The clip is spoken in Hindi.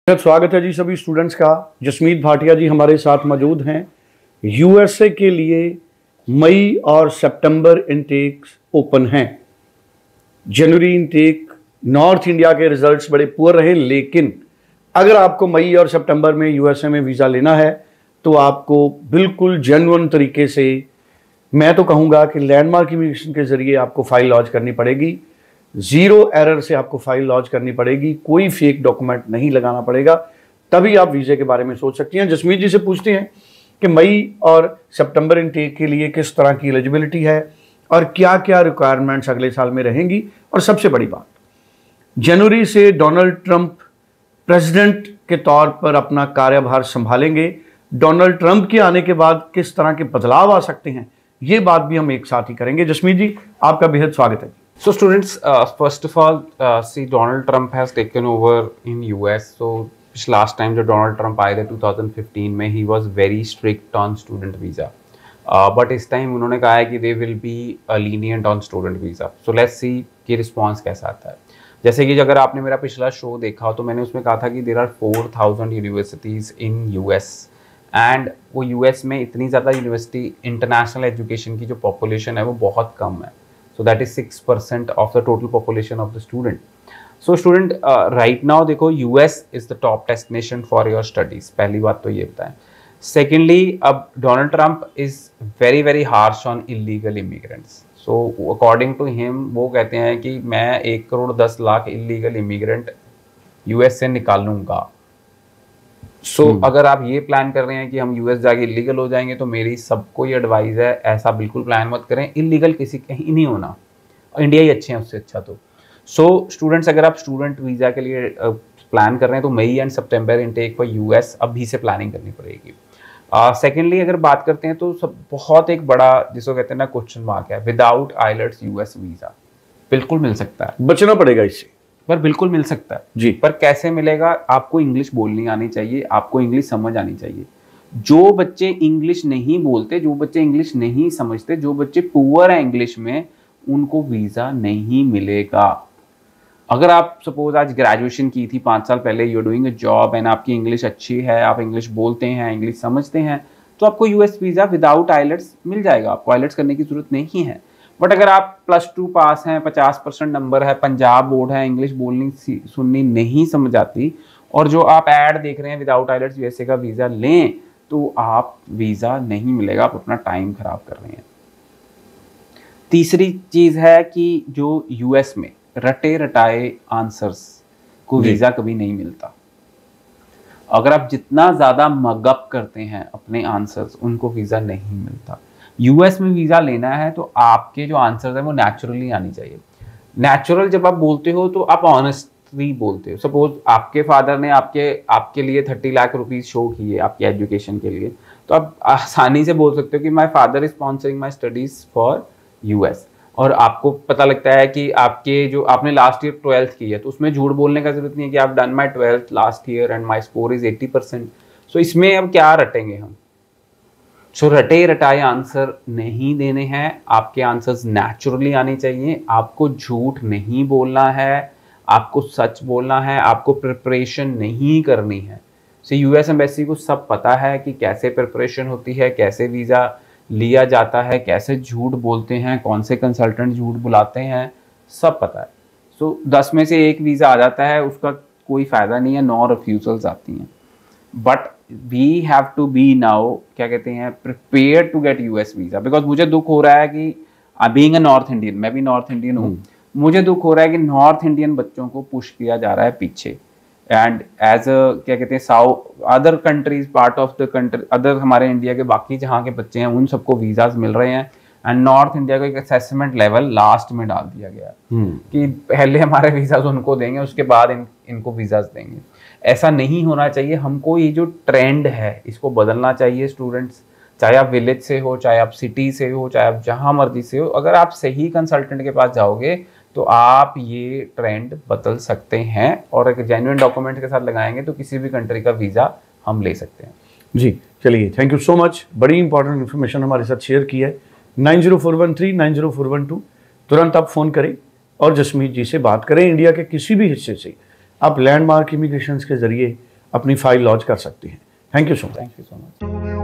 स्वागत है जी सभी स्टूडेंट्स का। जसमीत भाटिया जी हमारे साथ मौजूद हैं। यूएसए के लिए मई और सितंबर इनटेक्स ओपन हैं। जनवरी इनटेक नॉर्थ इंडिया के रिजल्ट्स बड़े पुअर रहे, लेकिन अगर आपको मई और सितंबर में यूएसए में वीज़ा लेना है तो आपको बिल्कुल जेन्युइन तरीके से, मैं तो कहूँगा कि लैंडमार्क इमिग्रेशन के ज़रिए आपको फाइल लॉन्च करनी पड़ेगी। जीरो एरर से आपको फाइल लॉन्च करनी पड़ेगी, कोई फेक डॉक्यूमेंट नहीं लगाना पड़ेगा, तभी आप वीज़े के बारे में सोच सकती हैं। जसमीत जी से पूछते हैं कि मई और सितंबर इनटेक के लिए किस तरह की एलिजिबिलिटी है और क्या क्या रिक्वायरमेंट्स अगले साल में रहेंगी। और सबसे बड़ी बात, जनवरी से डोनाल्ड ट्रंप प्रेसिडेंट के तौर पर अपना कार्यभार संभालेंगे। डोनाल्ड ट्रंप के आने के बाद किस तरह के बदलाव आ सकते हैं, ये बात भी हम एक साथ ही करेंगे। जसमीत जी, आपका बेहद स्वागत है। So students, first of all, see Donald Trump has taken over in US. So last time जब Donald Trump आए थे 2015 में, he was very strict on student visa. But इस टाइम उन्होंने कहा है कि they will be lenient on student visa. So let's see कि रिस्पॉन्स कैसा आता है। जैसे कि अगर आपने मेरा पिछला शो देखा हो तो मैंने उसमें कहा था कि there are 4000 universities in US. And वो US में इतनी ज़्यादा यूनिवर्सिटी, इंटरनेशनल एजुकेशन की जो पॉपुलेशन है वो बहुत कम है। So that is 6% of the total population of the student. So student, right now देखो US is the top destination for your studies. पहली बात तो ये बताएं। Secondly, अब Donald Trump is very very harsh on illegal immigrants. So according to him, वो कहते हैं कि मैं 1,10,00,000 illegal immigrant US से निकालूंगा। अगर आप ये प्लान कर रहे हैं कि हम यूएस जाके इलीगल हो जाएंगे, तो मेरी सबको ये एडवाइस है, ऐसा बिल्कुल प्लान मत करें। इलीगल किसी कहीं नहीं होना, इंडिया ही अच्छे हैं उससे अच्छा। तो स्टूडेंट्स, अगर आप स्टूडेंट वीज़ा के लिए प्लान कर रहे हैं तो May and September intake for US अभी से प्लानिंग करनी पड़ेगी। सेकेंडली, अगर बात करते हैं तो सब बहुत एक बड़ा जिसको कहते हैं ना क्वेश्चन मार्क है, विदाउट आइलेट्स यूएस वीज़ा बिल्कुल मिल सकता है, बचना पड़ेगा इससे, पर बिल्कुल मिल सकता है जी। पर कैसे मिलेगा? आपको इंग्लिश बोलनी आनी चाहिए, आपको इंग्लिश समझ आनी चाहिए। जो बच्चे इंग्लिश नहीं बोलते, जो बच्चे इंग्लिश नहीं समझते, जो बच्चे पुअर है इंग्लिश में, उनको वीज़ा नहीं मिलेगा। अगर आप सपोज आज ग्रेजुएशन की थी 5 साल पहले, you are doing a job and आपकी इंग्लिश अच्छी है, आप इंग्लिश बोलते हैं, इंग्लिश समझते हैं, तो आपको यूएस वीज़ा विदाउट आइलेट्स मिल जाएगा। आपको आइलेट्स करने की जरूरत नहीं है। बट अगर आप +2 पास हैं, 50% नंबर है, पंजाब बोर्ड है, इंग्लिश बोलनी सुननी नहीं समझ आती, और जो आप ऐड देख रहे हैं विदाउट आइलेट्स यूएसए का वीज़ा लें, तो आप वीज़ा नहीं मिलेगा, आप अपना टाइम खराब कर रहे हैं। तीसरी चीज़ है कि जो यूएस में रटे रटाए आंसर्स को वीज़ा कभी नहीं मिलता। अगर आप जितना ज़्यादा मगअप करते हैं अपने आंसर्स, उनको वीज़ा नहीं मिलता। यूएस में वीज़ा लेना है तो आपके जो आंसर्स हैं वो नेचुरली आनी चाहिए। नेचुरल जब आप बोलते हो तो आप ऑनेस्टली बोलते हो। सपोज आपके फादर ने आपके लिए 30 लाख रुपीस शो किए आपके एजुकेशन के लिए, तो आप आसानी से बोल सकते हो कि my father is sponsoring my studies for US. और आपको पता लगता है कि आपके जो आपने लास्ट ईयर 12th की है, तो उसमें झूठ बोलने का जरूरत नहीं है कि आप done my 12th last year and my score is 80%। सो इसमें अब क्या रटेंगे हम? रटे रटाए आंसर नहीं देने हैं, आपके आंसर्स नेचुरली आने चाहिए। आपको झूठ नहीं बोलना है, आपको सच बोलना है, आपको प्रिपरेशन नहीं करनी है। यूएस एम्बेसी को सब पता है कि कैसे प्रिपरेशन होती है, कैसे वीज़ा लिया जाता है, कैसे झूठ बोलते हैं, कौन से कंसल्टेंट झूठ बुलाते हैं, सब पता है। 10 में से 1 वीज़ा आ जाता है, उसका कोई फ़ायदा नहीं है, 9 रिफ्यूजल्स आती हैं। But we have to be now, क्या कहते हैं, prepare to get US visa. Because मुझे दुख हो रहा है कि बीइंग अ नॉर्थ इंडियन, मैं भी नॉर्थ इंडियन हूँ, मुझे दुख हो रहा है कि नॉर्थ इंडियन बच्चों को पुश किया जा रहा है पीछे। एंड एज क्या कहते हैं, south other countries, part of the country, other हमारे इंडिया के बाकी जहाँ के बच्चे हैं, उन सबको वीज़ाज मिल रहे हैं। एंड नॉर्थ इंडिया को एक असेसमेंट लेवल लास्ट में डाल दिया गया कि पहले हमारे वीज़ाज उनको देंगे, उसके बाद इनको वीज़ाज देंगे। ऐसा नहीं होना चाहिए। हमको ये जो ट्रेंड है इसको बदलना चाहिए स्टूडेंट्स। चाहे आप विलेज से हो, चाहे आप सिटी से हो, चाहे आप जहाँ मर्जी से हो, अगर आप सही कंसल्टेंट के पास जाओगे तो आप ये ट्रेंड बदल सकते हैं, और एक जेन्युइन डॉक्यूमेंट के साथ लगाएंगे तो किसी भी कंट्री का वीज़ा हम ले सकते हैं। जी चलिए, थैंक यू सो मच। बड़ी इंपॉर्टेंट इन्फॉर्मेशन हमारे साथ शेयर की है। 90413 90412 तुरंत आप फ़ोन करें और जसमीत जी से बात करें। इंडिया के किसी भी हिस्से से आप लैंडमार्क इमिग्रेशन के ज़रिए अपनी फाइल लॉन्च कर सकती हैं। Thank you so much. Thank you so much.